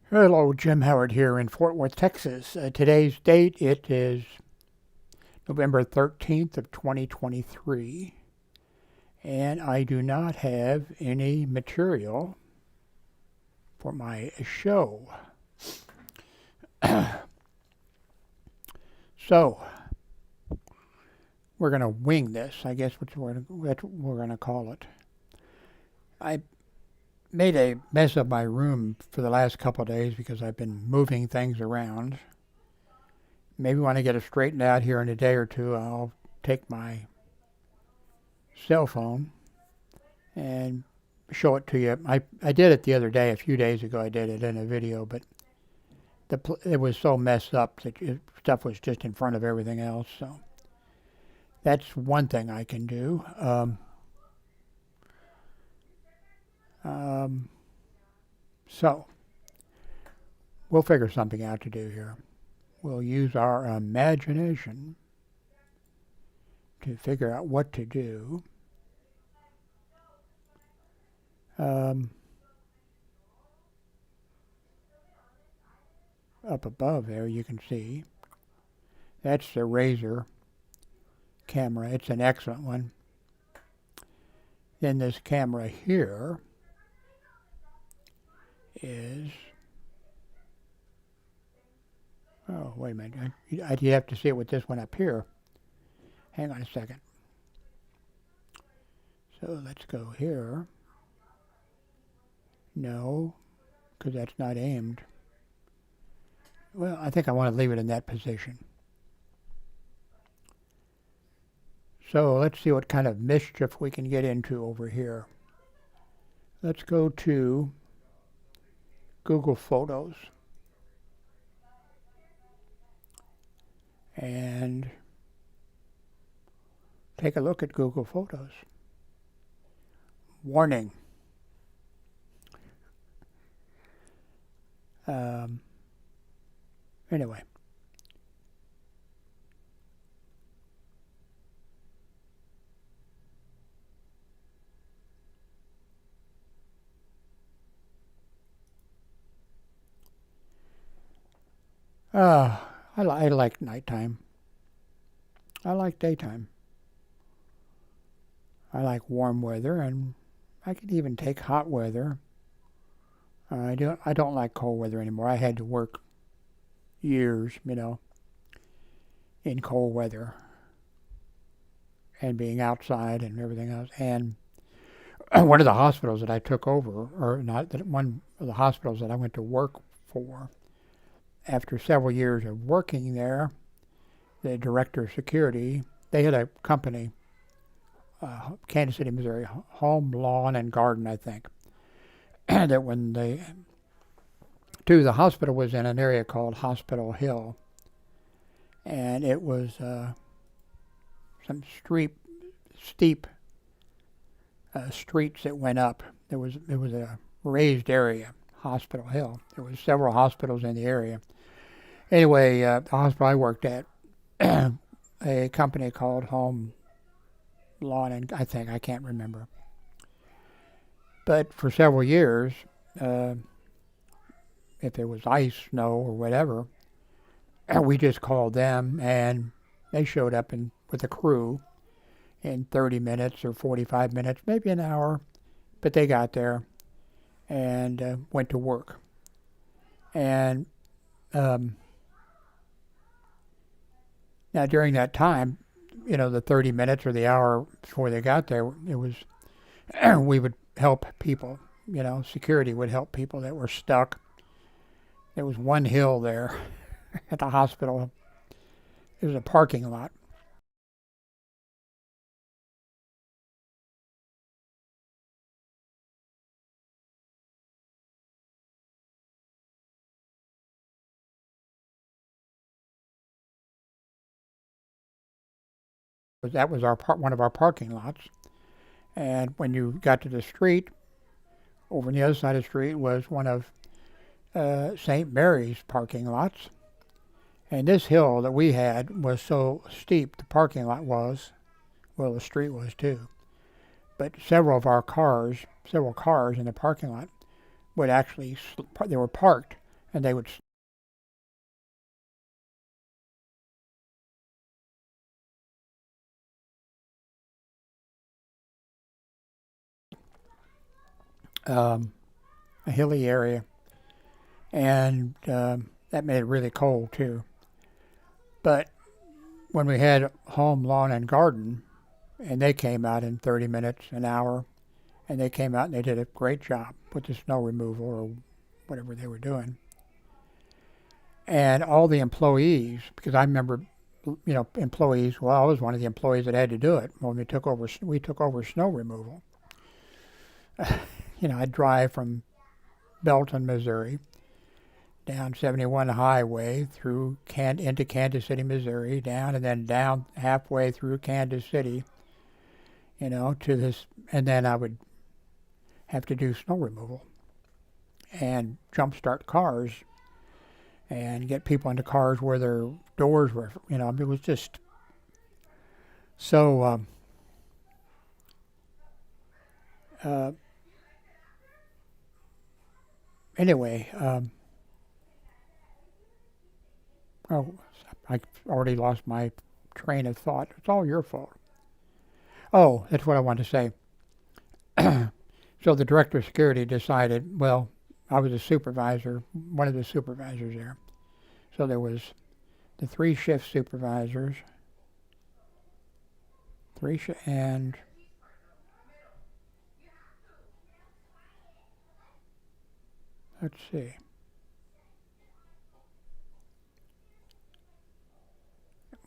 Hello, Jim Howard here in Fort Worth, Texas. Today's date, it is November 13th of 2023, and I do not have any material for my show. So, we're going to wing this, I guess that's what we're going to call it. I made a mess of my room for the last couple of days because I've been moving things around. Maybe when I get it straightened out here in a day or two, I'll take my cell phone and show it to you. I did it the other day, a few days ago. I did it in a video, but it was so messed up that stuff was just in front of everything else. So that's one thing I can do. So we'll figure something out to do here. We'll use our imagination to figure out what to do. Up above there you can see that's the Razor camera. It's an excellent one. Then this camera here is, oh wait a minute, you have to see it with this one up here. Hang on a second. So let's go here. No, because that's not aimed. Well, I think I want to leave it in that position. So let's see what kind of mischief we can get into over here. Let's go to Google Photos and take a look at Google Photos. Warning. Anyway. I like nighttime. I like daytime. I like warm weather, and I can even take hot weather. I don't like cold weather anymore. I had to work years, in cold weather and being outside and everything else. And one of the hospitals that I took over, or not, that one of the hospitals that I went to work for, after several years of working there, the director of security, they had a company, Kansas City, Missouri, Home, Lawn, and Garden, I think, that when the hospital was in an area called Hospital Hill, and it was some steep streets that went up. It was a raised area, Hospital Hill. There was several hospitals in the area. Anyway, the hospital I worked at, a company called Home, Lawn, and I can't remember. But for several years, if there was ice, snow, or whatever, we just called them, and they showed up with a crew in 30 minutes or 45 minutes, maybe an hour, but they got there and went to work. And now during that time, the 30 minutes or the hour before they got there, it was we would help people. Security would help people that were stuck. There was one hill there at the hospital. It was a parking lot. That was one of our parking lots. And when you got to the street, over on the other side of the street was one of St. Mary's parking lots. And this hill that we had was so steep, the parking lot was, well, the street was too. But several cars in the parking lot would actually, they were parked and they would a hilly area, and that made it really cold too. But when we had home, lawn, and garden, and they came out in 30 minutes, an hour, and they came out and they did a great job with the snow removal or whatever they were doing. And all the employees, because I remember, employees. Well, I was one of the employees that had to do it when we took over snow removal. I'd drive from Belton, Missouri, down 71 Highway through into Kansas City, Missouri, down and then down halfway through Kansas City, to this, and then I would have to do snow removal and jumpstart cars and get people into cars where their doors were, it was just so, anyway, oh, I already lost my train of thought. It's all your fault. Oh, that's what I wanted to say. So the director of security decided, well, I was a supervisor, one of the supervisors there. So there was the 3 shift supervisors, and let's see.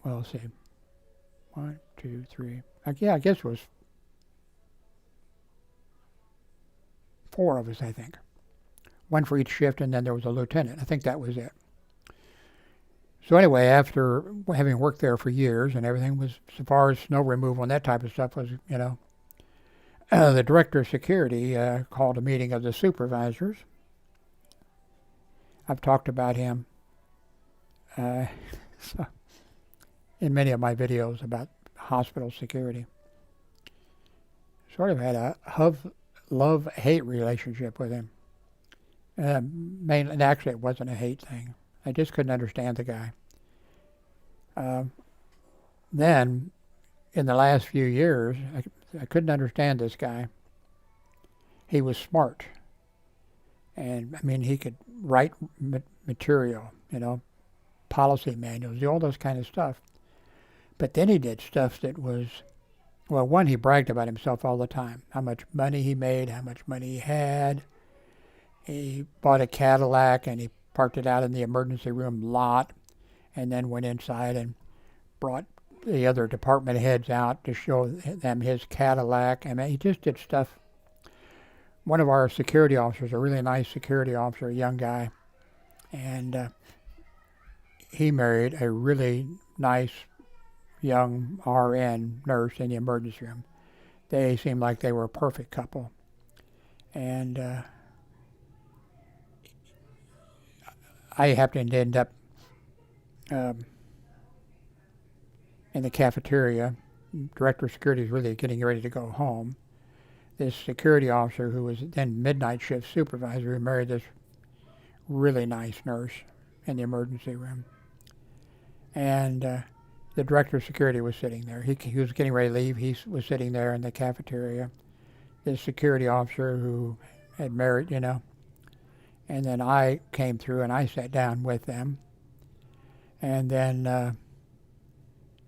Well, let's see. 1, 2, 3. I guess it was 4 of us, I think. 1 for each shift, and then there was a lieutenant. I think that was it. So anyway, after having worked there for years and everything was, so far as snow removal and that type of stuff was, the director of security called a meeting of the supervisors. I've talked about him so in many of my videos about hospital security. Sort of had a love-hate relationship with him. Mainly, actually, it wasn't a hate thing. I just couldn't understand the guy. Then, in the last few years, I couldn't understand this guy. He was smart. And, he could write material, policy manuals, all those kind of stuff. But then he did stuff that was, well, one, he bragged about himself all the time. How much money he made, how much money he had. He bought a Cadillac and he parked it out in the emergency room lot and then went inside and brought the other department heads out to show them his Cadillac. He just did stuff. One of our security officers, a really nice security officer, a young guy, and he married a really nice young RN nurse in the emergency room. They seemed like they were a perfect couple. And I happened to end up in the cafeteria. Director of security was really getting ready to go home. This security officer, who was then midnight shift supervisor, who married this really nice nurse in the emergency room. And the director of security was sitting there. He was getting ready to leave. He was sitting there in the cafeteria. This security officer who had married, and then I came through and I sat down with them. And then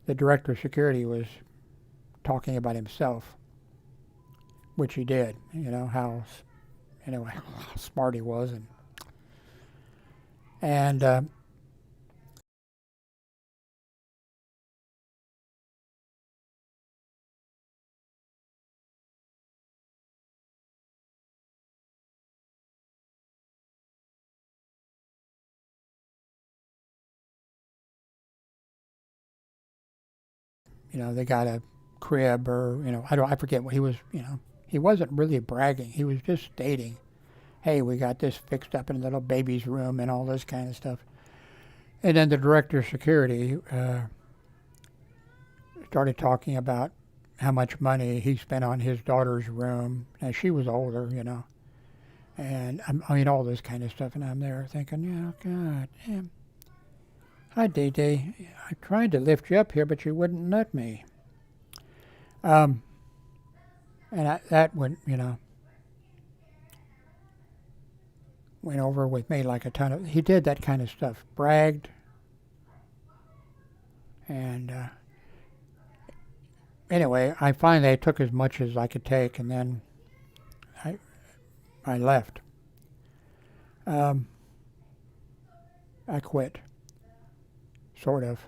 the director of security was talking about himself, which he did, how smart he was. And they got a crib or, I forget what he was, he wasn't really bragging. He was just stating, hey, we got this fixed up in a little baby's room and all this kind of stuff. And then the director of security started talking about how much money he spent on his daughter's room. And she was older, And I mean, all this kind of stuff. And I'm there thinking, oh, God, damn. Hi, Dee Dee. I tried to lift you up here, but you wouldn't let me. And that went, went over with me like a ton of. He did that kind of stuff, bragged, and anyway, I finally took as much as I could take, and then I left. I quit, sort of.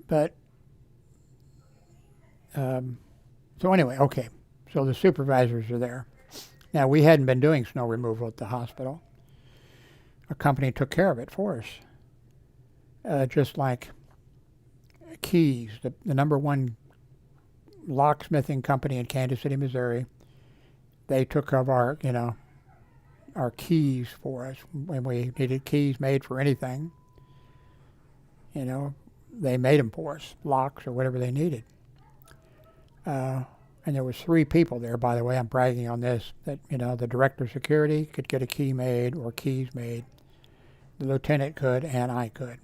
But so anyway, okay. So the supervisors are there. Now, we hadn't been doing snow removal at the hospital. A company took care of it for us. Just like Keys, the number one locksmithing company in Kansas City, Missouri. They took of our keys for us when we needed keys made for anything. They made them for us, locks or whatever they needed. And there was 3 people there, by the way, I'm bragging on this, that, the director of security could get a key made or keys made. The lieutenant could, and I could.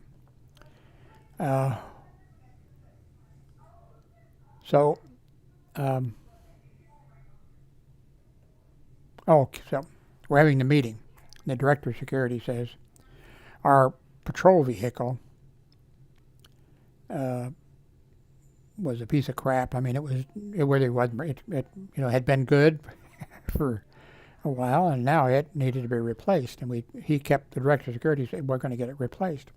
So we're having the meeting. The director of security says, our patrol vehicle was a piece of crap. I mean, it really wasn't. It had been good for a while, and now it needed to be replaced. And the director of security said, we're going to get it replaced.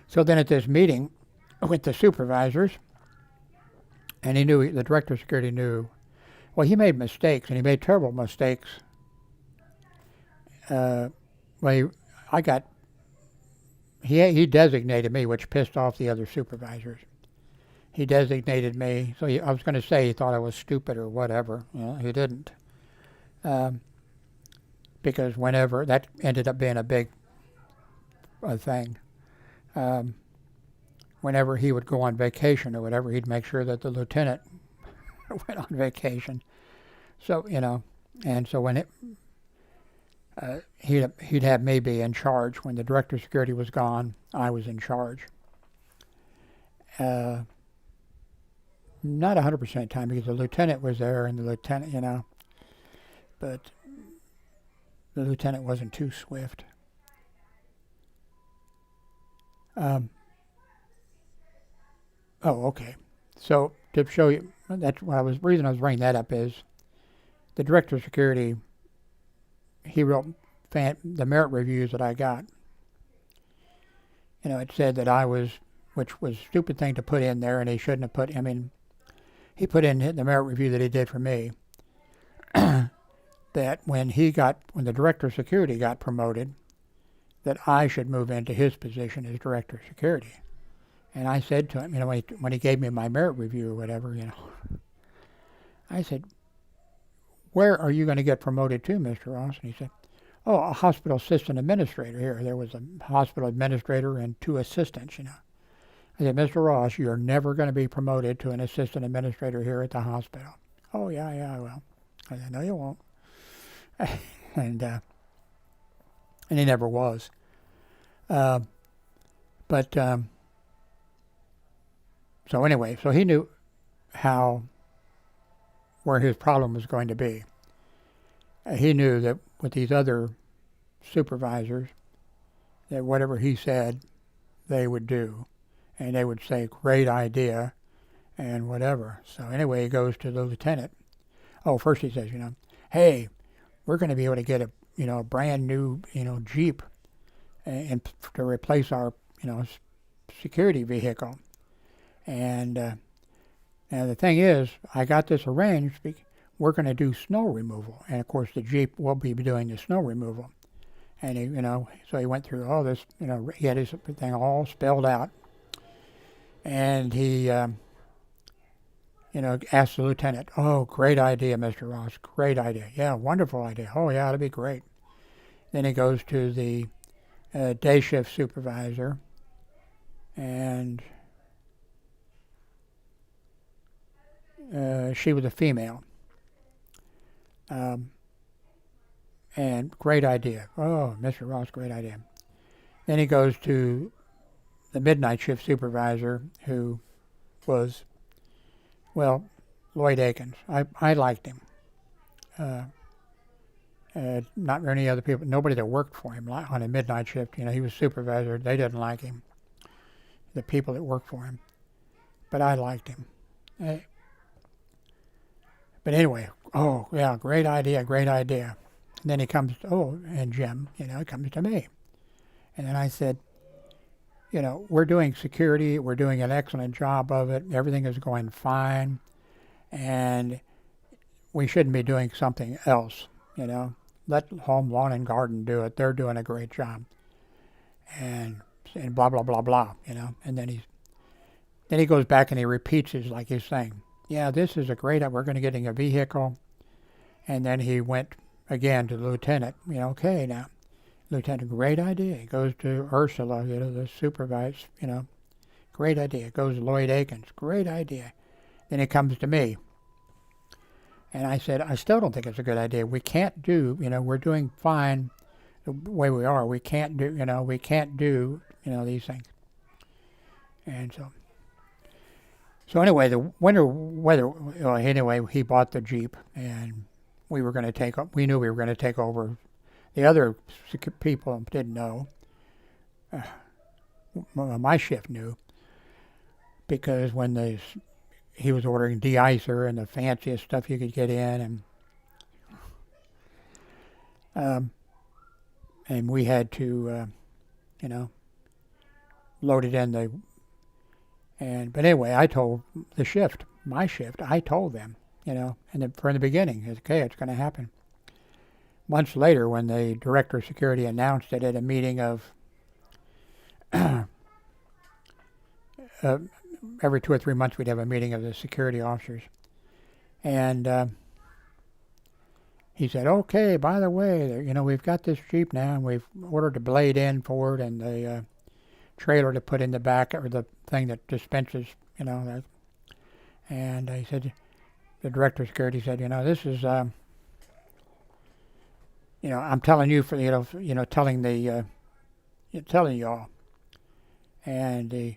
So then at this meeting with the supervisors, and the director of security knew, well, he made mistakes, and he made terrible mistakes. He designated me, which pissed off the other supervisors. He designated me, so I was going to say he thought I was stupid or whatever. He didn't. Because whenever, that ended up being a big thing. Whenever he would go on vacation or whatever, he'd make sure that the lieutenant went on vacation. So, and so when he'd have me be in charge. When the director of security was gone, I was in charge. Not 100% of the time, because the lieutenant was there, and the lieutenant, but the lieutenant wasn't too swift. Okay. So to show you, reason I was bringing that up is the director of security, he wrote the merit reviews that I got. It said that which was a stupid thing to put in there, and he shouldn't have he put in the merit review that he did for me, that when the director of security got promoted, that I should move into his position as director of security. And I said to him, when he gave me my merit review or whatever, I said, where are you going to get promoted to, Mr. Ross? And he said, a hospital assistant administrator here. There was a hospital administrator and 2 assistants, I said, Mr. Ross, you're never going to be promoted to an assistant administrator here at the hospital. Oh, yeah, I will. I said, no, you won't. And he never was. So anyway, so he knew where his problem was going to be. He knew that with these other supervisors, that whatever he said, they would do. And they would say, great idea, and whatever. So anyway, he goes to the lieutenant. First he says, hey, we're going to be able to get a brand new, Jeep and to replace our, security vehicle. And now the thing is, I got this arranged. We're going to do snow removal, and of course the Jeep will be doing the snow removal. And he, so he went through all this. He had his thing all spelled out, and he, asked the lieutenant, "Oh, great idea, Mr. Ross. Great idea. Yeah, wonderful idea. Oh, yeah, that'd be great." Then he goes to the day shift supervisor, and She was a female. And great idea. Oh, Mr. Ross, great idea. Then he goes to the midnight shift supervisor, who was, well, Lloyd Akins. I liked him. Not many other people, nobody that worked for him on a midnight shift. He was supervisor. They didn't like him, the people that worked for him. But I liked him. But anyway, oh, yeah, great idea, great idea. And then he comes, and Jim, he comes to me. And then I said, we're doing security. We're doing an excellent job of it. Everything is going fine. And we shouldn't be doing something else, Let Home Lawn and Garden do it. They're doing a great job. And blah, blah, blah, blah, And then he goes back and he repeats his saying, yeah, this is a great, we're going to get a vehicle. And then he went again to the lieutenant, okay, now, Lieutenant, great idea. He goes to Ursula, the supervisor, great idea. Goes to Lloyd Akins, great idea. Then he comes to me. And I said, I still don't think it's a good idea. We can't do, we're doing fine the way we are. We can't do, these things. And so anyway, the winter weather, anyway, he bought the Jeep, and we knew we were going to take over. The other people didn't know. My shift knew, because when he was ordering de-icer and the fanciest stuff you could get in, and we had to, load it in but anyway, I told my shift, I told them, from the beginning, okay, it's going to happen. Months later, when the director of security announced it at a meeting of every 2 or 3 months, we'd have a meeting of the security officers. And he said, okay, by the way, we've got this Jeep now, and we've ordered a blade in for it, and the trailer to put in the back, or the thing that dispenses, that. And he said, the director of security said, this is, I'm telling you telling y'all. And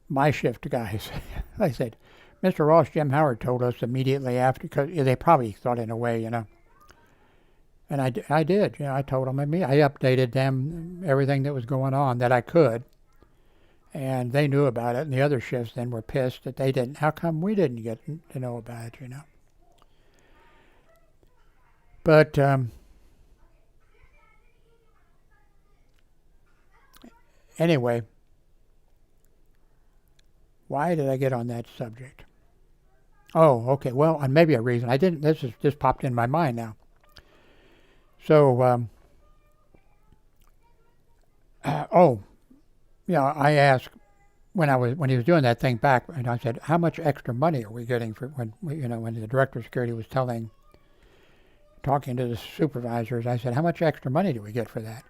my shift guys, I said, Mr. Ross, Jim Howard told us immediately after, because they probably thought in a way, And I did, I told them, I updated them, everything that was going on that I could. And they knew about it, and the other shifts then were pissed that they didn't. How come we didn't get to know about it, But anyway, why did I get on that subject? Oh, okay. Well, and maybe a reason. I didn't. This just popped in my mind now. So, I asked when he was doing that thing back, and I said, "How much extra money are we getting for when the director of security was talking to the supervisors?" I said, "How much extra money do we get for that?"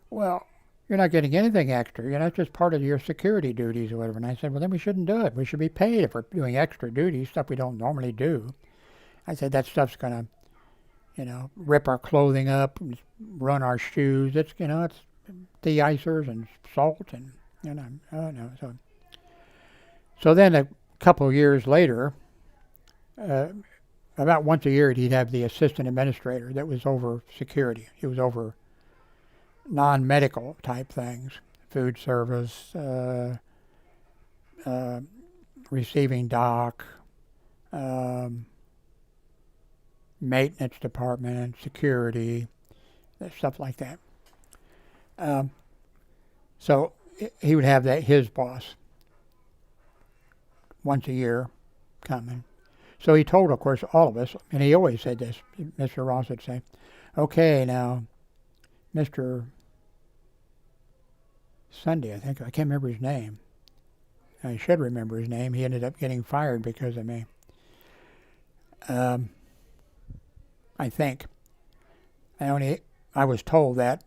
Well, you're not getting anything extra. It's just part of your security duties or whatever. And I said, well, then we shouldn't do it. We should be paid if we're doing extra duties, stuff we don't normally do. I said, that stuff's going to, rip our clothing up, run our shoes. It's, it's de-icers and salt and, So then a couple of years later, about once a year, he'd have the assistant administrator that was over security. He was over non-medical type things, food service, receiving dock, maintenance department, and security, stuff like that. So he would have his boss once a year coming. So he told, of course, all of us, and he always said this, Mr. Ross would say, okay, now, Mr. Sunday, I think. I can't remember his name. I should remember his name. He ended up getting fired because of me. I think. I was told that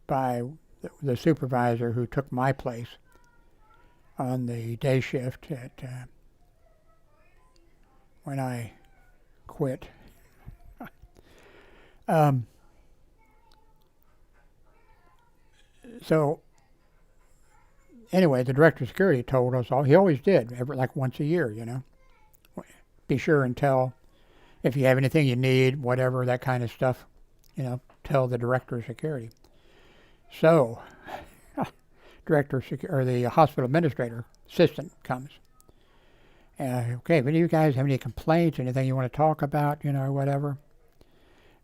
by the supervisor who took my place. on the day shift when I quit. Um, so anyway, the director of security told us all. He always did, like once a year, Be sure and tell if you have anything you need, whatever, that kind of stuff, tell the director of security. So, director of security, or the hospital administrator assistant comes. Okay, but do you guys have any complaints, anything you want to talk about, or whatever?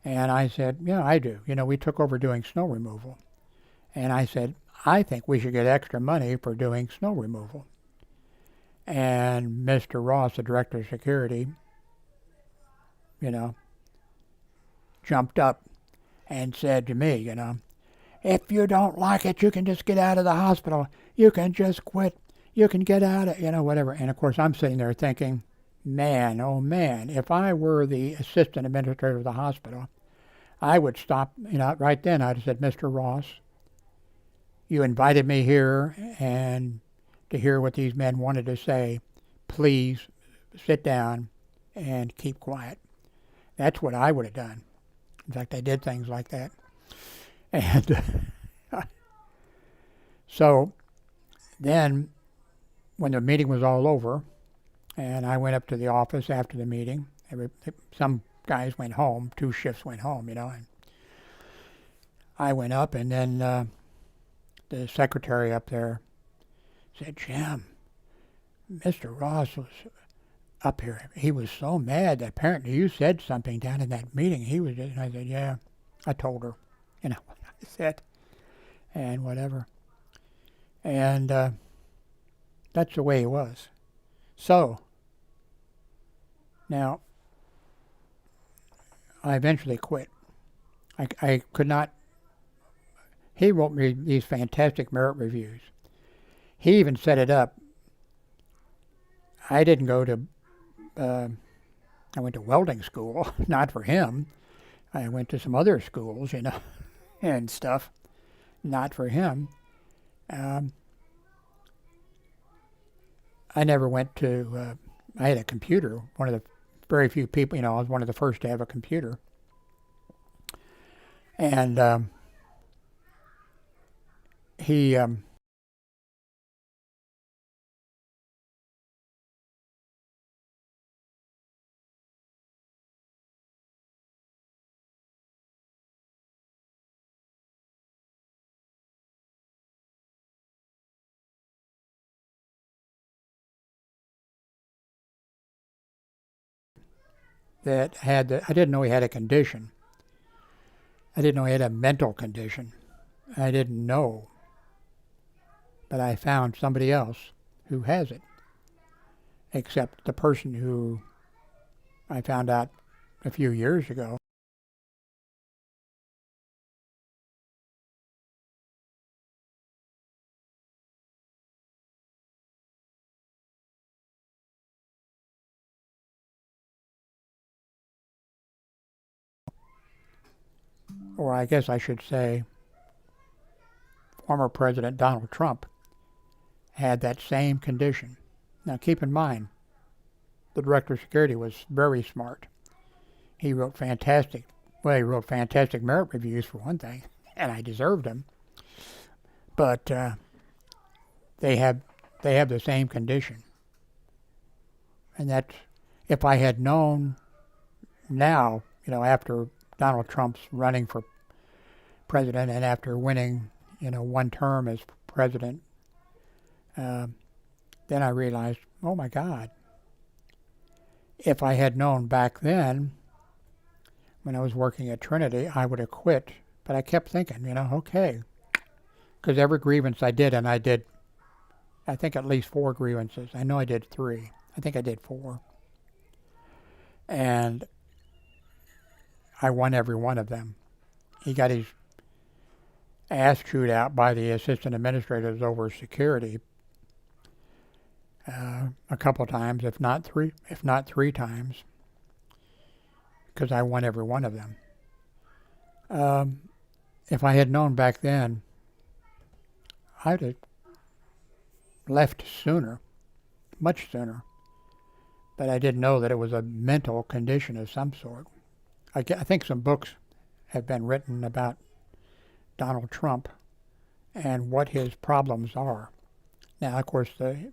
And I said, yeah, I do. We took over doing snow removal. And I said, I think we should get extra money for doing snow removal. And Mr. Ross, the director of security, jumped up and said to me, if you don't like it, you can just get out of the hospital. You can just quit. You can get out of, whatever. And of course, I'm sitting there thinking, man, oh man, if I were the assistant administrator of the hospital, I would stop, right then. I'd have said, Mr. Ross, you invited me here and to hear what these men wanted to say. Please sit down and keep quiet. That's what I would have done. In fact, I did things like that. And so then when the meeting was all over, and I went up to the office after the meeting, some guys went home, 2 shifts went home, and I went up, and then the secretary up there said, Jim, Mr. Ross was up here. He was so mad that apparently you said something down in that meeting. And I said, yeah, I told her, what I said, and whatever. And that's the way he was. So, now, I eventually quit. I could not. He wrote me these fantastic merit reviews. He even set it up. I didn't go to, I went to welding school, not for him. I went to some other schools, and stuff, not for him. I never went to, I had a computer, one of the very few people, I was one of the first to have a computer. And he, that had, I didn't know he had a condition. I didn't know he had a mental condition. I didn't know. But I found somebody else who has it. Except the person who I found out a few years ago. Or I guess I should say, former President Donald Trump had that same condition. Now keep in mind, the director of security was very smart. He wrote fantastic merit reviews for one thing, and I deserved them. But they have the same condition. And that's, if I had known now, after Donald Trump's running for president and after winning, one term as president, then I realized, oh my God, if I had known back then, when I was working at Trinity, I would have quit. But I kept thinking, okay, because every grievance I did, and I did, I think at least 4 grievances. I know I did 3. I think I did 4. And I won every one of them. He got his ass chewed out by the assistant administrators over security a couple times, if not 3 times, because I won every one of them. If I had known back then, I'd left sooner, much sooner. But I didn't know that it was a mental condition of some sort. I think some books have been written about Donald Trump and what his problems are. Now, of course, the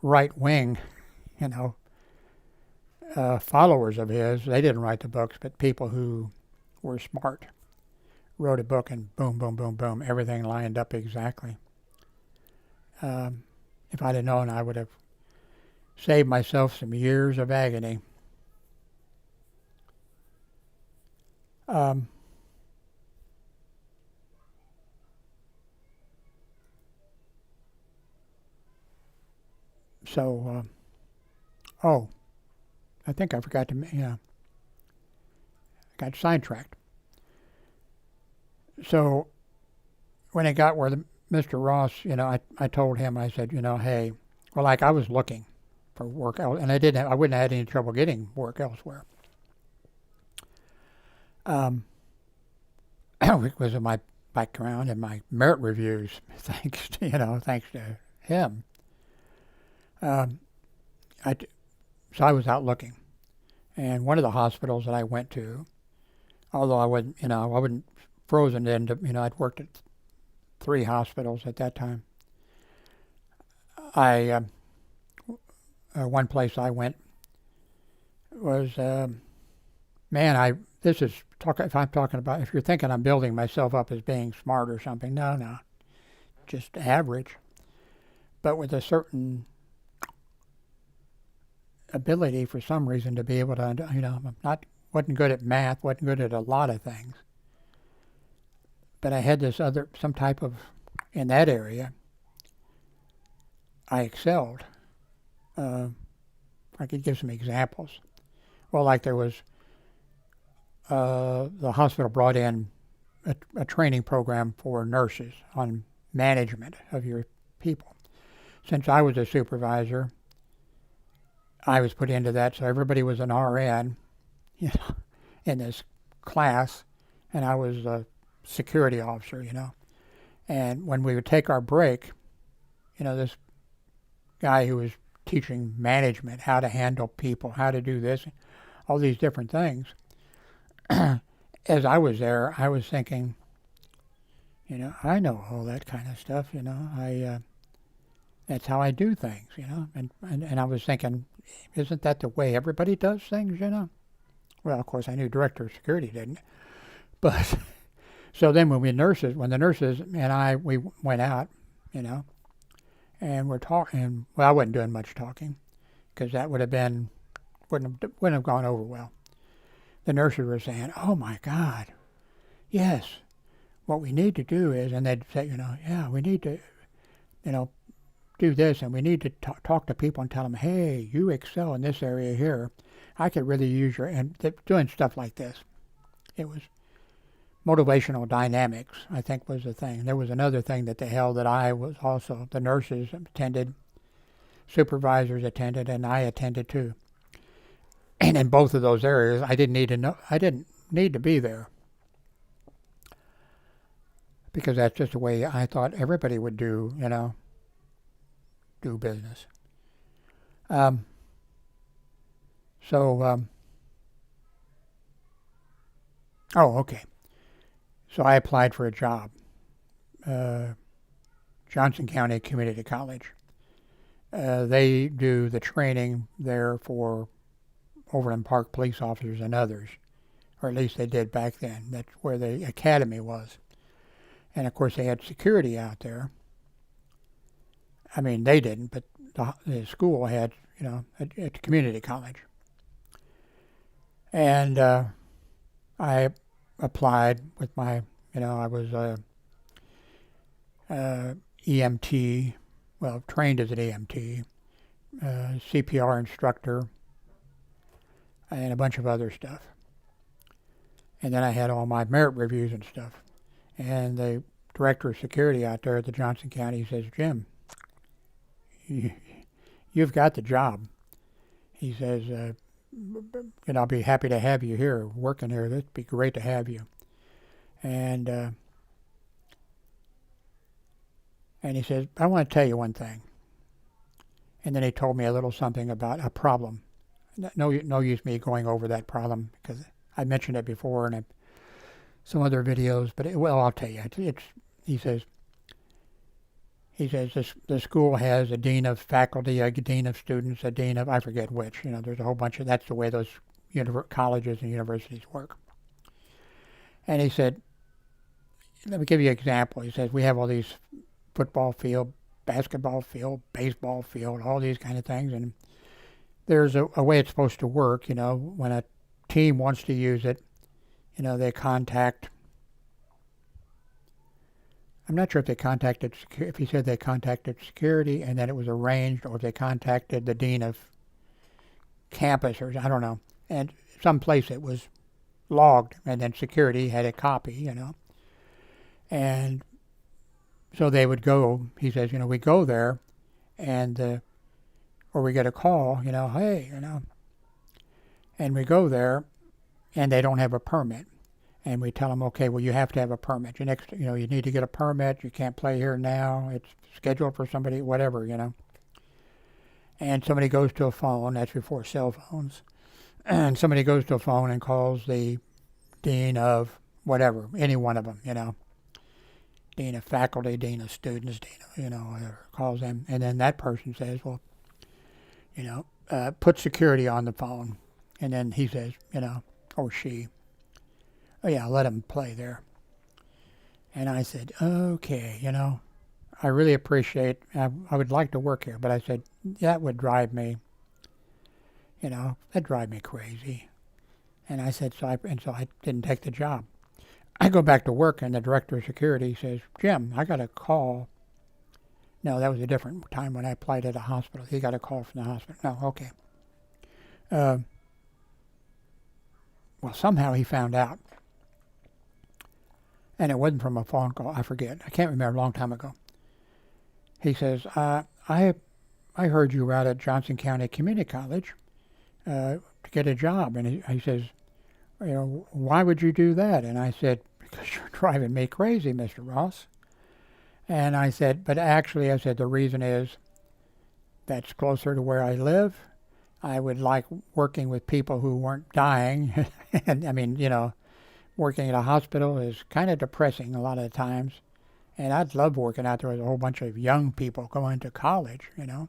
right wing, you know, followers of his, they didn't write the books, but people who were smart wrote a book, and boom, boom, boom, boom, everything lined up exactly. If I'd have known, I would have saved myself some years of agony. Oh, I think I forgot to, got sidetracked. So when it got where Mr. Ross, I told him, I said, hey, well, like I was looking for work, and I wouldn't have had any trouble getting work elsewhere. Because of my background and my merit reviews, thanks to him. So I was out looking, and one of the hospitals that I went to, although I wasn't frozen into, I'd worked at 3 hospitals at that time. One place I went was, if you're thinking I'm building myself up as being smart or something, no, just average, but with a certain ability for some reason to be able to, wasn't good at math, wasn't good at a lot of things, but I had some type of, in that area, I excelled. I could give some examples. Well, like there was, the hospital brought in a training program for nurses on management of your people. Since I was a supervisor, I was put into that, so everybody was an RN, in this class, and I was a security officer, And when we would take our break, this guy who was teaching management, how to handle people, how to do this, all these different things. As I was there, I was thinking, I know all that kind of stuff, that's how I do things, and I was thinking, isn't that the way everybody does things, Well, of course, I knew director of security didn't, but so then when the nurses and we went out, and we're talking, well, I wasn't doing much talking, because that wouldn't have gone over well. The nurses were saying, oh my God, yes, what we need to do is, and they'd say, we need to, do this, and we need to talk to people and tell them, hey, you excel in this area here. I could really use and doing stuff like this. It was motivational dynamics, I think, was the thing. There was another thing that they held that I was also, the nurses attended, supervisors attended, and I attended too. And in both of those areas, I didn't need to be there, because that's just the way I thought everybody would do, do business. Oh, okay. So I applied for a job, Johnson County Community College. They do the training there for Overland Park police officers and others, or at least they did back then. That's where the academy was. And of course they had security out there. I mean, they didn't, but the school had, at the community college. And I applied with my, I was EMT, well, trained as an EMT, CPR instructor, and a bunch of other stuff. And then I had all my merit reviews and stuff. And the director of security out there at the Johnson County says, Jim, you've got the job. He says, I'll be happy to have you here, working here. It'd be great to have you. And And he says, I want to tell you one thing. And then he told me a little something about a problem. No use me going over that problem because I mentioned it before in some other videos. But well, I'll tell you. He says the school has a dean of faculty, a dean of students, a dean of I forget which. There's a whole bunch of that's the way those colleges and universities work. And he said, let me give you an example. He says we have all these football field, basketball field, baseball field, all these kind of things, and there's a way it's supposed to work. When a team wants to use it, they contact. I'm not sure if they contacted. If he said they contacted security, and then it was arranged, or if they contacted the dean of campus, or I don't know. And someplace it was logged, and then security had a copy. And so they would go. He says, we go there, and or we get a call, hey, and we go there, and they don't have a permit, and we tell them, okay, well, you have to have a permit. You need to get a permit. You can't play here now. It's scheduled for somebody, whatever, And somebody goes to a phone. That's before cell phones, and somebody goes to a phone and calls the dean of whatever, any one of them, dean of faculty, dean of students, dean of, whatever, calls them, and then that person says, well, put security on the phone. And then he says, or she, oh yeah, let him play there. And I said, okay, I really appreciate, I would like to work here, but I said, that would drive me, that'd drive me crazy. And I said, so I didn't take the job. I go back to work, and the director of security says, Jim, I got a call. No, that was a different time when I applied at a hospital. He got a call from the hospital. No, okay. Well, somehow he found out. And it wasn't from a phone call. I forget. I can't remember, a long time ago. He says, I heard you were out at Johnson County Community College to get a job. And he says, why would you do that? And I said, because you're driving me crazy, Mr. Ross. And I said, but actually, I said, the reason is that's closer to where I live. I would like working with people who weren't dying. And I mean, working at a hospital is kind of depressing a lot of the times. And I'd love working out there with a whole bunch of young people going to college, And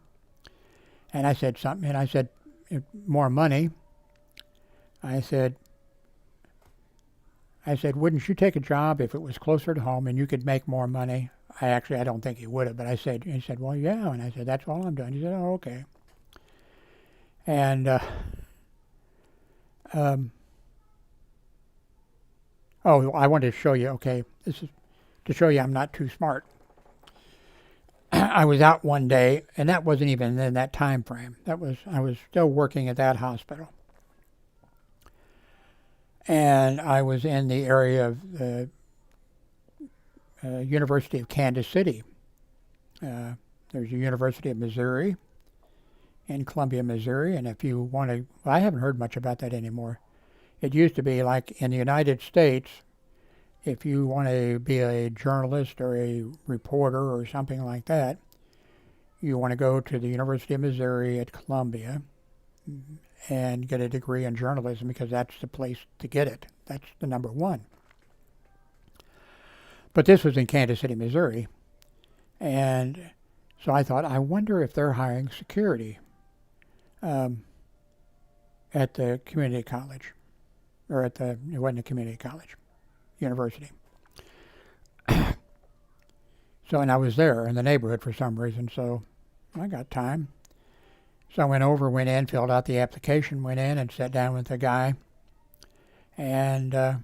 I said something, and I said, more money. I said, wouldn't you take a job if it was closer to home and you could make more money? I don't think he would have, but he said, well, yeah. And I said, that's all I'm doing. He said, oh, okay. And, I wanted to show you, okay, this is to show you I'm not too smart. I was out one day, and that wasn't even in that time frame. I was still working at that hospital. And I was in the area of the University of Kansas City. There's a University of Missouri in Columbia, Missouri, and if you want to, I haven't heard much about that anymore. It used to be like in the United States, if you want to be a journalist or a reporter or something like that, you want to go to the University of Missouri at Columbia and get a degree in journalism because that's the place to get it. That's the number one. But this was in Kansas City, Missouri. And so I thought, I wonder if they're hiring security at the community college. Or it wasn't a community college, university. And I was there in the neighborhood for some reason, so I got time. So I went in, filled out the application, went in and sat down with the guy. And I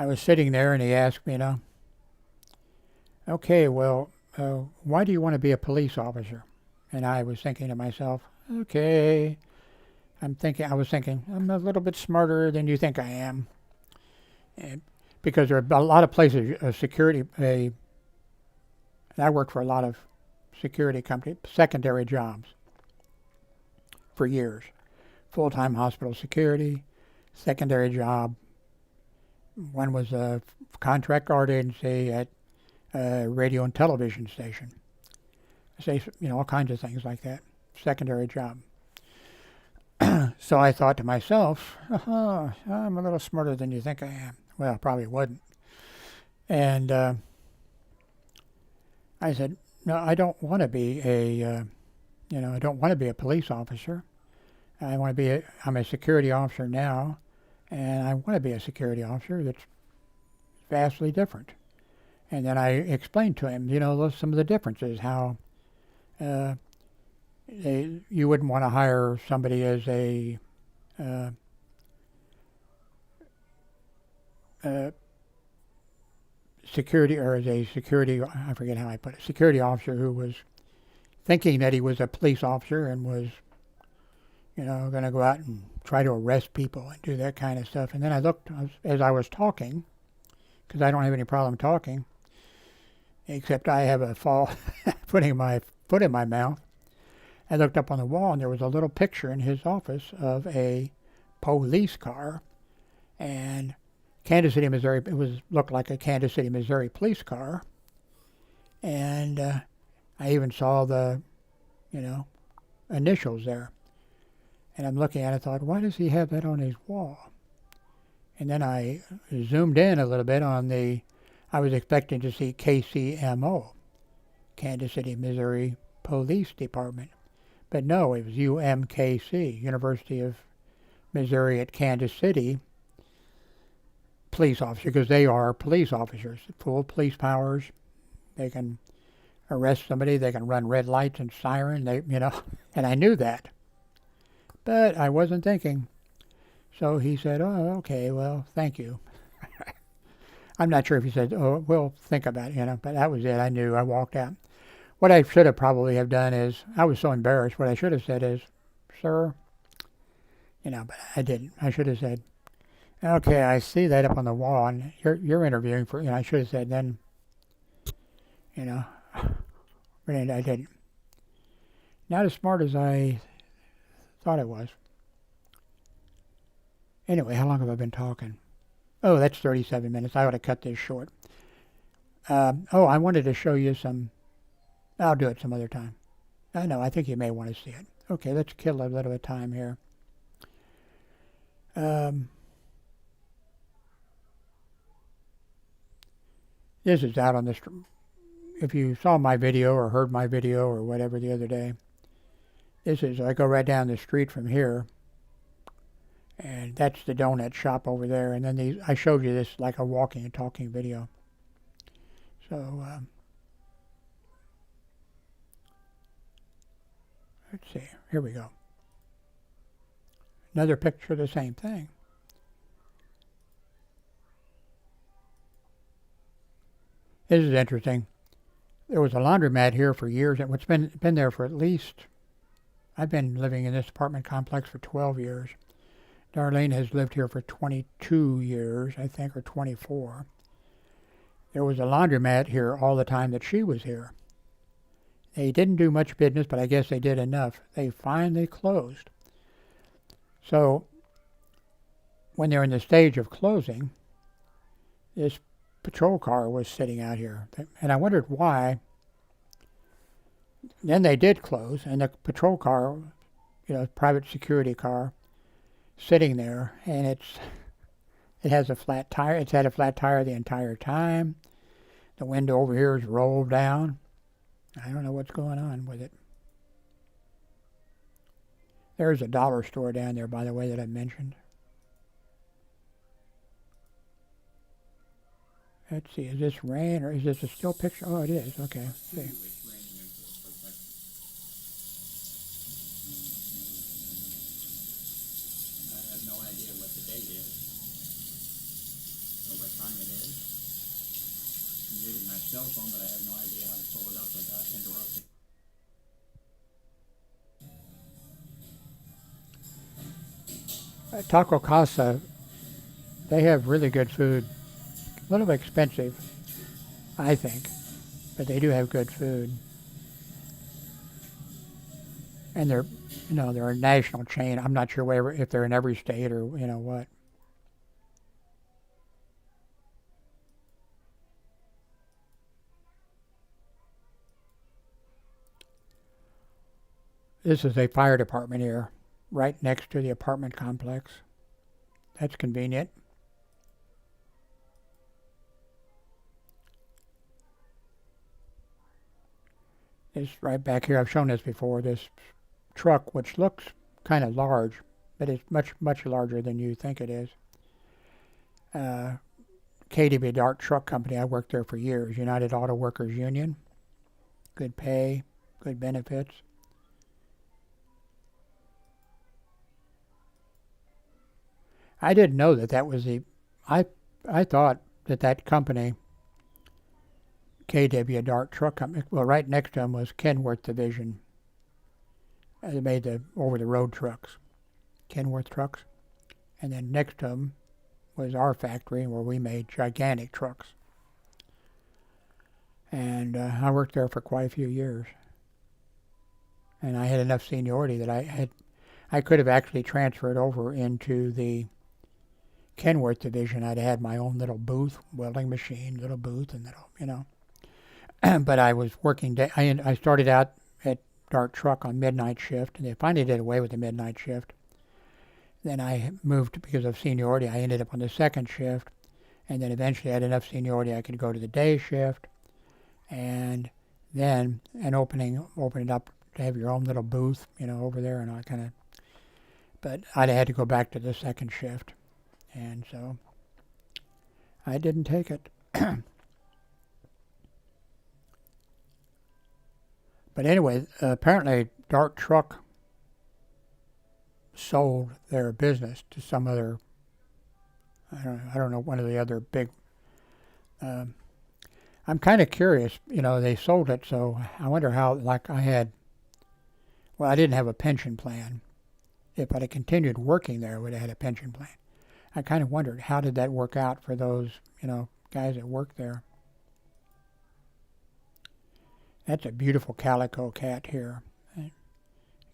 was sitting there and he asked me, okay, well, why do you want to be a police officer? And I was thinking to myself, okay, I was thinking, I'm a little bit smarter than you think I am. And because there are a lot of places, and I worked for a lot of security companies, secondary jobs for years. Full-time hospital security, secondary job. One was a contract guard agency at radio and television station. Say, all kinds of things like that. Secondary job. So I thought to myself, I'm a little smarter than you think I am. Well, probably wouldn't. And I said, no, I don't want to be I don't want to be a police officer. I'm a security officer now, and I want to be a security officer that's vastly different. And then I explained to him, some of the differences, how you wouldn't want to hire somebody as a security, I forget how I put it, security officer who was thinking that he was a police officer and was, going to go out and try to arrest people and do that kind of stuff. And then I looked as I was talking, because I don't have any problem talking, except I have a fall putting my foot in my mouth. I looked up on the wall, and there was a little picture in his office of a police car, and Kansas City, Missouri. Looked like a Kansas City, Missouri police car, and I even saw the, initials there. And I'm looking at it, thought, why does he have that on his wall? And then I zoomed in a little bit on I was expecting to see KCMO, Kansas City, Missouri Police Department. But no, it was UMKC, University of Missouri at Kansas City police officer, because they are police officers, full police powers. They can arrest somebody, they can run red lights and siren, and I knew that. But I wasn't thinking. So he said, oh, okay, well, thank you. I'm not sure if he said, oh, we'll think about it, but that was it. I knew. I walked out. What I should have probably have done is, I was so embarrassed, what I should have said is, sir, but I didn't. I should have said, okay, I see that up on the wall, and you're interviewing for, I should have said then, but I didn't. Not as smart as I thought I was. Anyway, how long have I been talking? Oh, that's 37 minutes. I ought to cut this short. I wanted to show you some. I'll do it some other time. No, I think you may want to see it. Okay, let's kill a little bit of time here. This is out on the street. If you saw my video or heard my video or whatever the other day, I go right down the street from here, and that's the donut shop over there. And then I showed you this like a walking and talking video. So, let's see, here we go. Another picture of the same thing. This is interesting. There was a laundromat here for years, and it's been there for at least, I've been living in this apartment complex for 12 years. Darlene has lived here for 22 years, I think, or 24. There was a laundromat here all the time that she was here. They didn't do much business, but I guess they did enough. They finally closed. So when they're in the stage of closing, this patrol car was sitting out here. And I wondered why. Then they did close, and the patrol car, private security car, sitting there, and it has a flat tire. It's had a flat tire the entire time. The window over here is rolled down. I don't know what's going on with it. There's a dollar store down there, by the way, that I mentioned. Let's see, is this rain or is this a still picture? Oh, it is. Okay, let's see. I have no idea what the date is or what time it is. I'm using my cell phone, but I have no idea how to pull it up without interrupting. Taco Casa, they have really good food. A little expensive, I think, but they do have good food. And they're a national chain. I'm not sure if they're in every state or what. this is a fire department here, right next to the apartment complex. That's convenient. This right back here, I've shown this before, this truck, which looks kind of large, but it's much, much larger than you think it is. KW Dart Truck Company, I worked there for years. United Auto Workers Union. Good pay, good benefits. I didn't know that that was the. I thought that that company, KW Dart Truck Company, well, right next to them was Kenworth Division. They made the over-the-road trucks, Kenworth trucks, and then next to them was our factory where we made gigantic trucks. And I worked there for quite a few years, and I had enough seniority that I could have actually transferred over into the Kenworth division. I'd had my own little booth, welding machine, little booth, and little, but I was working day. I started out at Dart Truck on midnight shift, and they finally did away with the midnight shift. Then I moved because of seniority. I ended up on the second shift, and then eventually I had enough seniority I could go to the day shift, and then open it up to have your own little booth, over there, and I kind of. But I had to go back to the second shift, and so I didn't take it. But anyway, apparently Dart Truck sold their business to some other, I don't know, one of the other big, I'm kind of curious, they sold it, so I wonder how, like I didn't have a pension plan. If I'd have continued working there, I would have had a pension plan. I kind of wondered, how did that work out for those, guys that worked there? That's a beautiful calico cat here.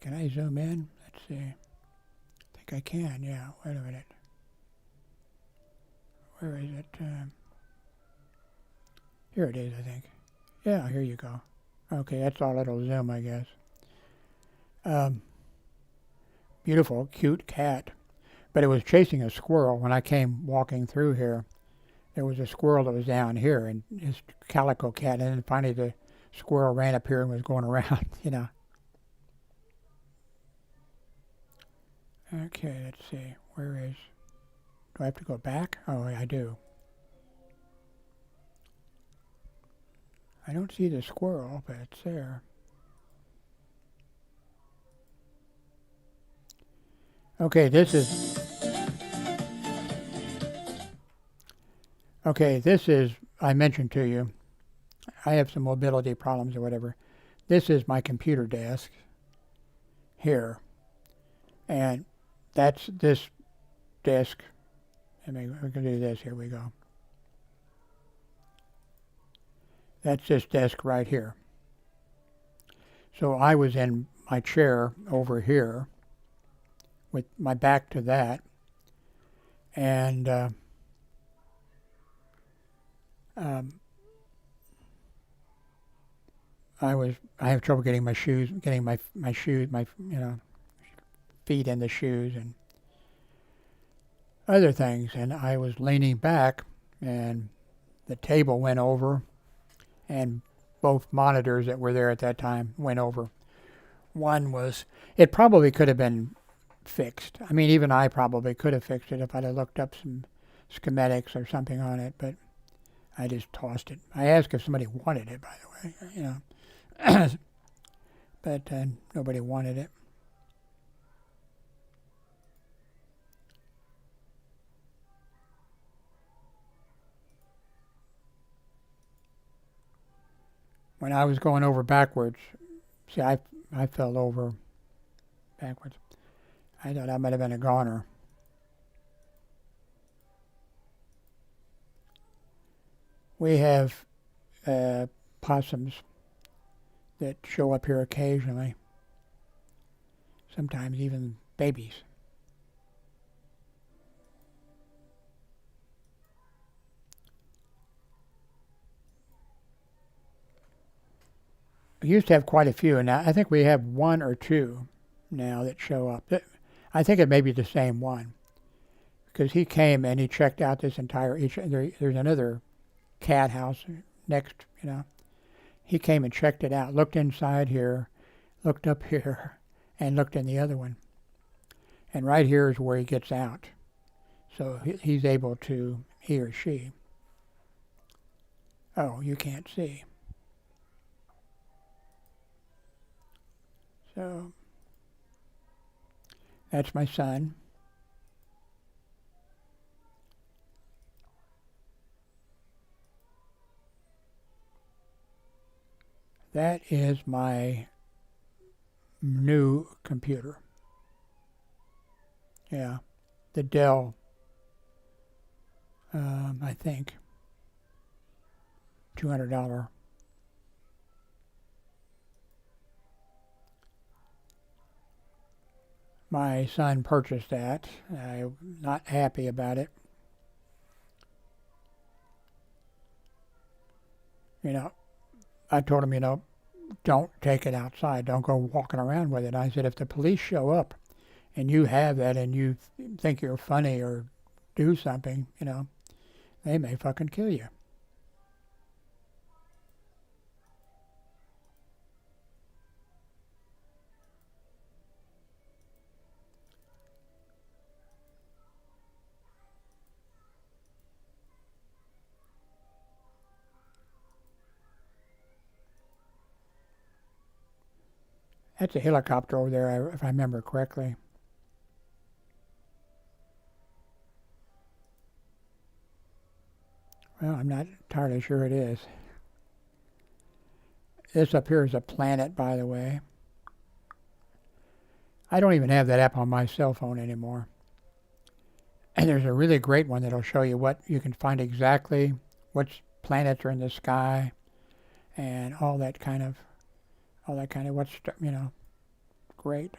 Can I zoom in? Let's see. I think I can, yeah. Wait a minute. Where is it? Here it is, I think. Yeah, here you go. Okay, that's all it'll zoom, I guess. Beautiful, cute cat. But it was chasing a squirrel when I came walking through here. There was a squirrel that was down here, and his calico cat, and then finally the squirrel ran up here and was going around, Okay, let's see. Where is... Do I have to go back? Oh, I do. I don't see the squirrel, but it's there. Okay, this is... I mentioned to you, I have some mobility problems or whatever. This is my computer desk here. And that's this desk. We're going to do this. Here we go. That's this desk right here. So I was in my chair over here with my back to that. And I have trouble getting my shoes, my feet in the shoes and other things. And I was leaning back, and the table went over, and both monitors that were there at that time went over. One was, it probably could have been fixed. I mean, even I probably could have fixed it if I'd have looked up some schematics or something on it, but I just tossed it. I asked if somebody wanted it, by the way, but nobody wanted it. When I was going over backwards, see, I fell over backwards. I thought I might have been a goner. We have possums that show up here occasionally, sometimes even babies. we used to have quite a few, and now I think we have one or two now that show up. I think it may be the same one because he came and he checked out this entire. There's another cat house next, you know. He came and checked it out, looked inside here, looked up here, and looked in the other one. And right here is where he gets out. So he's able to, he or she. Oh, you can't see. So that's my son. That is my new computer. Yeah, the Dell, I think, $200. My son purchased that. I'm not happy about it. You know, I told him, don't take it outside. Don't go walking around with it. I said, if the police show up and you have that and you think you're funny or do something, they may fucking kill you. That's a helicopter over there, if I remember correctly. Well, I'm not entirely sure it is. This up here is a planet, by the way. I don't even have that app on my cell phone anymore. And there's a really great one that'll show you what you can find exactly which planets are in the sky and all that kind of what's, great.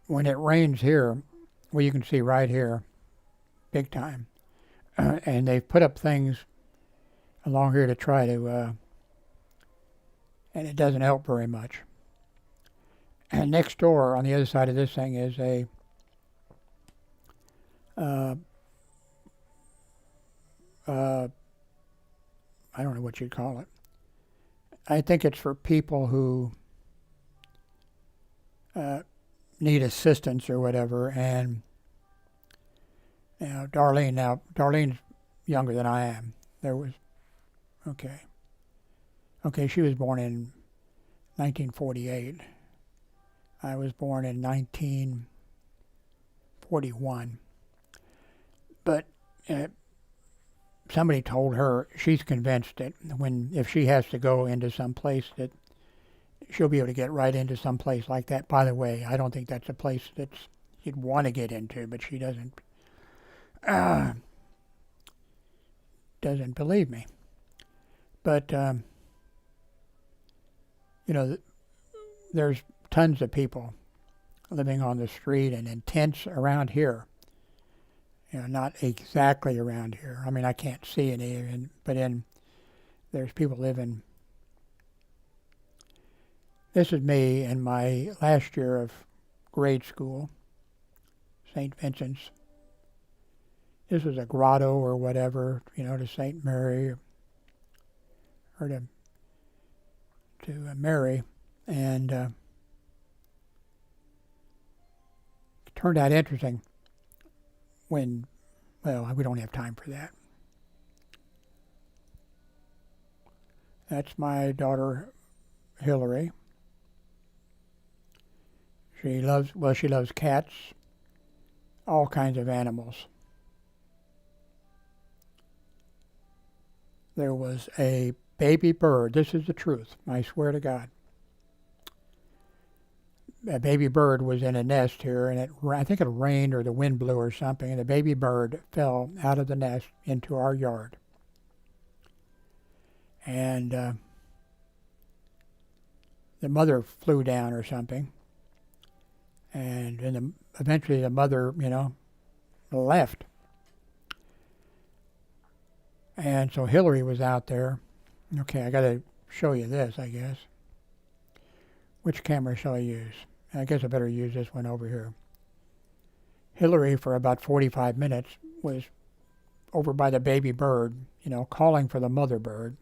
When it rains here, well, you can see right here, big time. And they've put up things along here to try to, and it doesn't help very much. And next door, on the other side of this thing, is a I don't know what you'd call it. I think it's for people who need assistance or whatever. And Darlene's younger than I am. Okay, she was born in 1948. I was born in 1941. But somebody told her she's convinced that if she has to go into some place that she'll be able to get right into some place like that. By the way, I don't think that's a place that you'd want to get into, but she doesn't believe me. But there's tons of people living on the street and in tents around here. Not exactly around here. I mean, I can't see any, but there's people living. This is me in my last year of grade school, St. Vincent's. This was a grotto or whatever, to St. Mary or to Mary, and it turned out interesting when, well, we don't have time for that. That's my daughter, Hillary. She loves cats, all kinds of animals. There was a baby bird. This is the truth. I swear to God. a baby bird was in a nest here, and I think it rained or the wind blew or something, and the baby bird fell out of the nest into our yard. And the mother flew down or something, and eventually the mother, left. And so Hillary was out there. Okay, I got to show you this, I guess. Which camera shall I use? I guess I better use this one over here. Hillary, for about 45 minutes, was over by the baby bird, calling for the mother bird.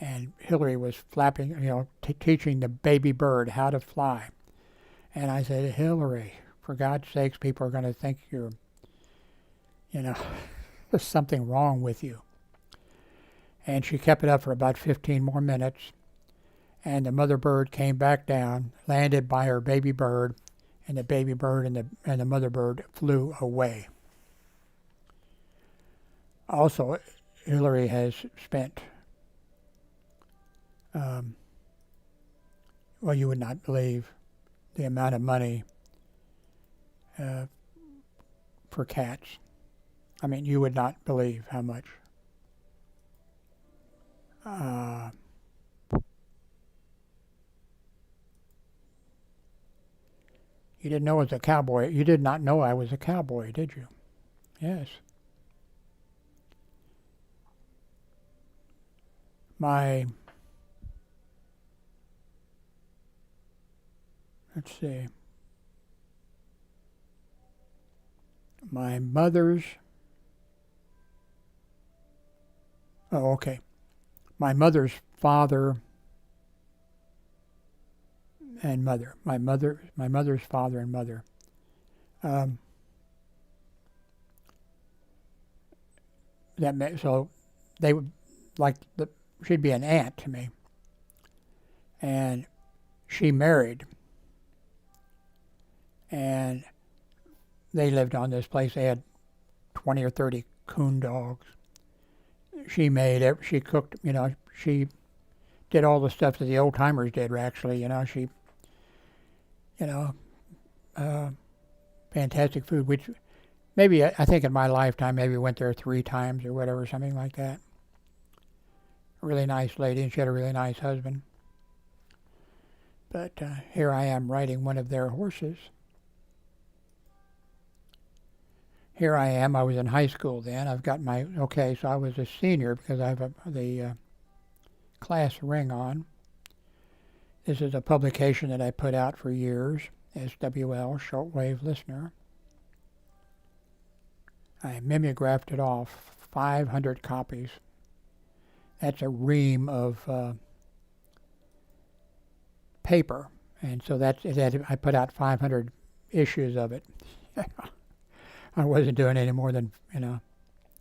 And Hillary was flapping, teaching the baby bird how to fly. And I said, Hillary, for God's sakes, people are going to think you're, there's something wrong with you. And she kept it up for about 15 more minutes. And the mother bird came back down, landed by her baby bird, and the baby bird and the mother bird flew away. Also, Hillary has spent, well, you would not believe the amount of money for cats. I mean, you would not believe how much. You didn't know I was a cowboy. You did not know I was a cowboy, did you? Yes. Let's see. My mother's, oh, okay. My mother's father and mother. My mother's father and mother. So they would she'd be an aunt to me, and she married, and they lived on this place. They had 20 or 30 coon dogs. She made it. She cooked. She did all the stuff that the old timers did. Actually, she. Fantastic food, which maybe I think in my lifetime maybe went there 3 times or whatever, something like that. A really nice lady, and she had a really nice husband. But here I am riding one of their horses. Here I am. I was in high school then. I've got so I was a senior because I have the class ring on. This is a publication that I put out for years, SWL, Shortwave Listener. I mimeographed it off, 500 copies. That's a ream of paper, and so I put out 500 issues of it. I wasn't doing any more than,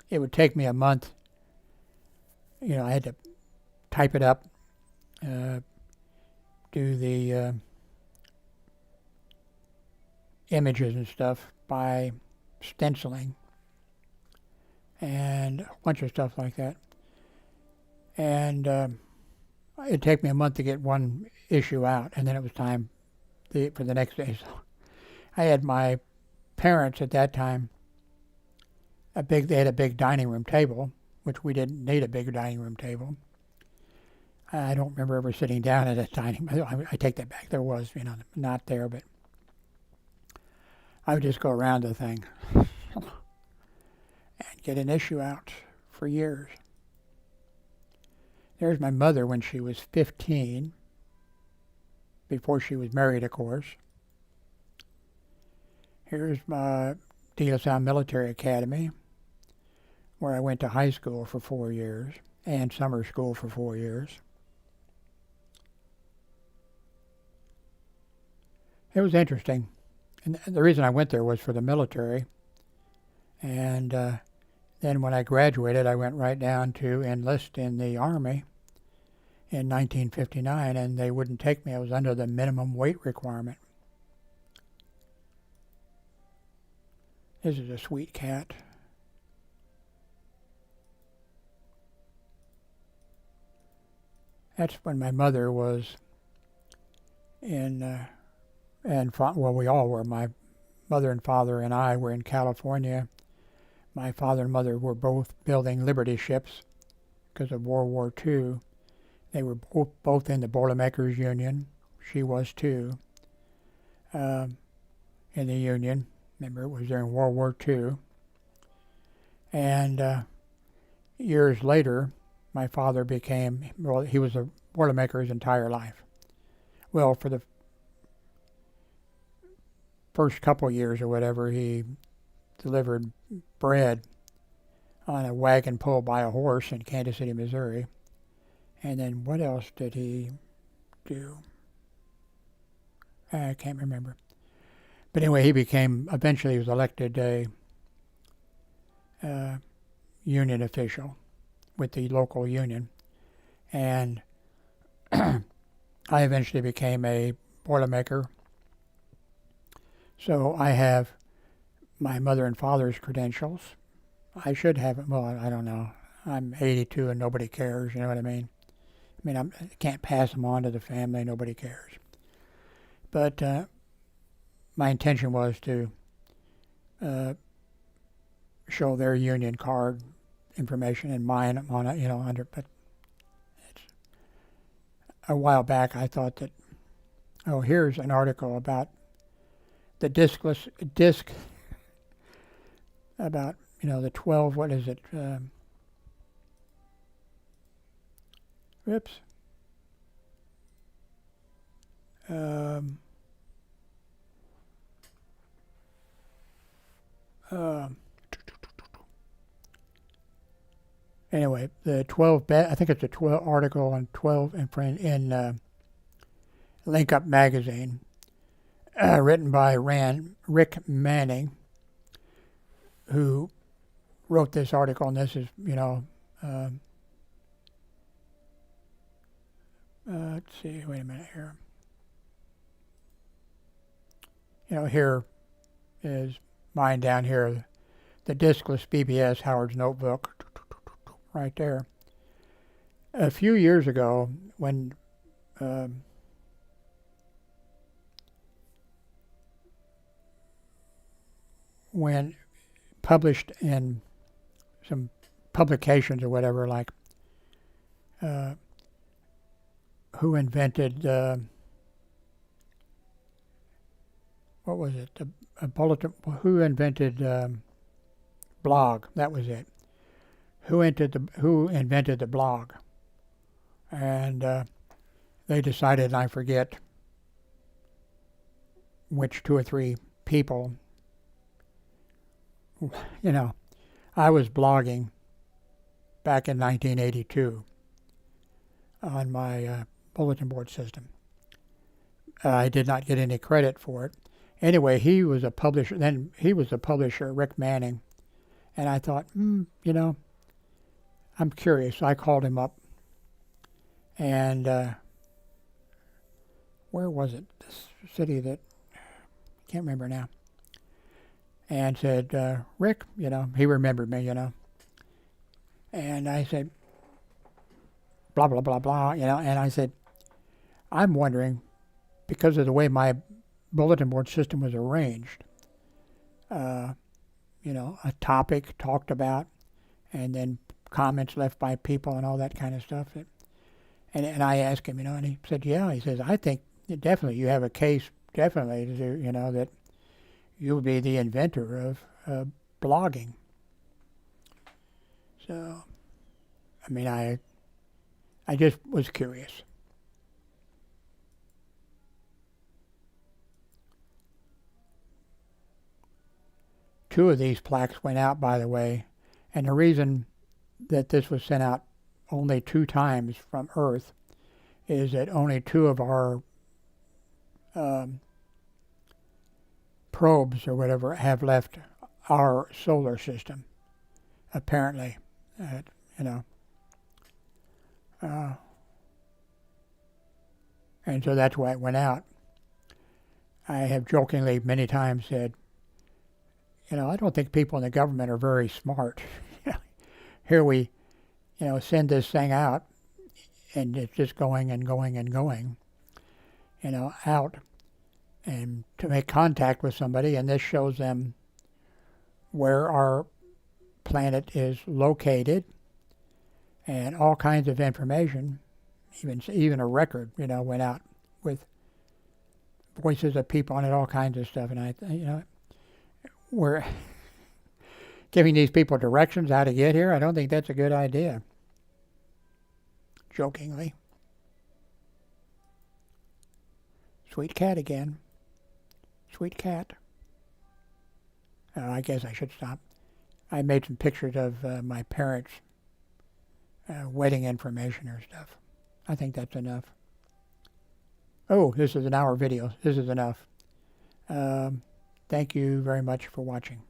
it would take me a month. I had to type it up, do the images and stuff by stenciling and a bunch of stuff like that. And it'd take me a month to get one issue out, and then it was time for the next day. So I had my parents at that time, they had a big dining room table, which we didn't need a big dining room table. I don't remember ever sitting down at a dining room. I take that back. There was, not there, but I would just go around the thing and get an issue out for years. There's my mother when she was 15, before she was married, of course. Here's my De La Salle Military Academy, where I went to high school for 4 years and summer school for 4 years. It was interesting. And the reason I went there was for the military. And then when I graduated, I went right down to enlist in the Army in 1959, and they wouldn't take me. I was under the minimum weight requirement. This is a sweet cat. That's when my mother was in and well, we all were. My mother and father and I were in California. My father and mother were both building Liberty ships because of World War II. They were both in the Boilermakers Union. She was too, in the Union. Remember, it was during World War II. And years later, my father became, well, he was a Boilermaker his entire life. Well, for the first couple years or whatever, he delivered bread on a wagon pulled by a horse in Kansas City, Missouri. And then what else did he do? I can't remember. But anyway, eventually he was elected a union official with the local union. And I eventually became a Boilermaker. So I have my mother and father's credentials. I should have, well, I don't know. I'm 82 and nobody cares, you know what I mean? I can't pass them on to the family, nobody cares. But my intention was to show their union card information and mine on it, but it's, a while back I thought that, here's an article about the disc about, the 12, what is it? Oops. Anyway, the 12 I think it's a 12 article on 12 in Link Up magazine, written by Rick Manning, who wrote this article, and this is, let's see, wait a minute here. Here is mine down here, the discless BBS Howard's Notebook, right there. A few years ago, when published in some publications or whatever, like who invented what was it? A bulletin. Who invented blog? That was it. Who invented the blog? And they decided, and I forget which 2 or 3 people. I was blogging back in 1982 on my bulletin board system. I did not get any credit for it. Anyway, he was a publisher. Then he was the publisher, Rick Manning. And I thought, I'm curious. So I called him up. And where was it? This city that, I can't remember now. And said, Rick, he remembered me, And I said, blah, blah, blah, blah, and I said, I'm wondering, because of the way my bulletin board system was arranged, a topic talked about, and then comments left by people and all that kind of stuff. And I asked him, and he said, yeah. He says, I think definitely you have a case, definitely, that you'll be the inventor of blogging. So, I just was curious. Two of these plaques went out, by the way, and the reason that this was sent out only 2 times from Earth is that only 2 of our probes or whatever have left our solar system, apparently. And so that's why it went out. I have jokingly many times said, I don't think people in the government are very smart. Here we, send this thing out, and it's just going and going and going, out. and to make contact with somebody, and this shows them where our planet is located and all kinds of information. Even a record, went out with voices of people on it, all kinds of stuff. And we're giving these people directions how to get here. I don't think that's a good idea. Jokingly. Sweet cat again. Sweet cat. I guess I should stop. I made some pictures of my parents' wedding information or stuff. I think that's enough. Oh, this is an hour video. This is enough. Thank you very much for watching.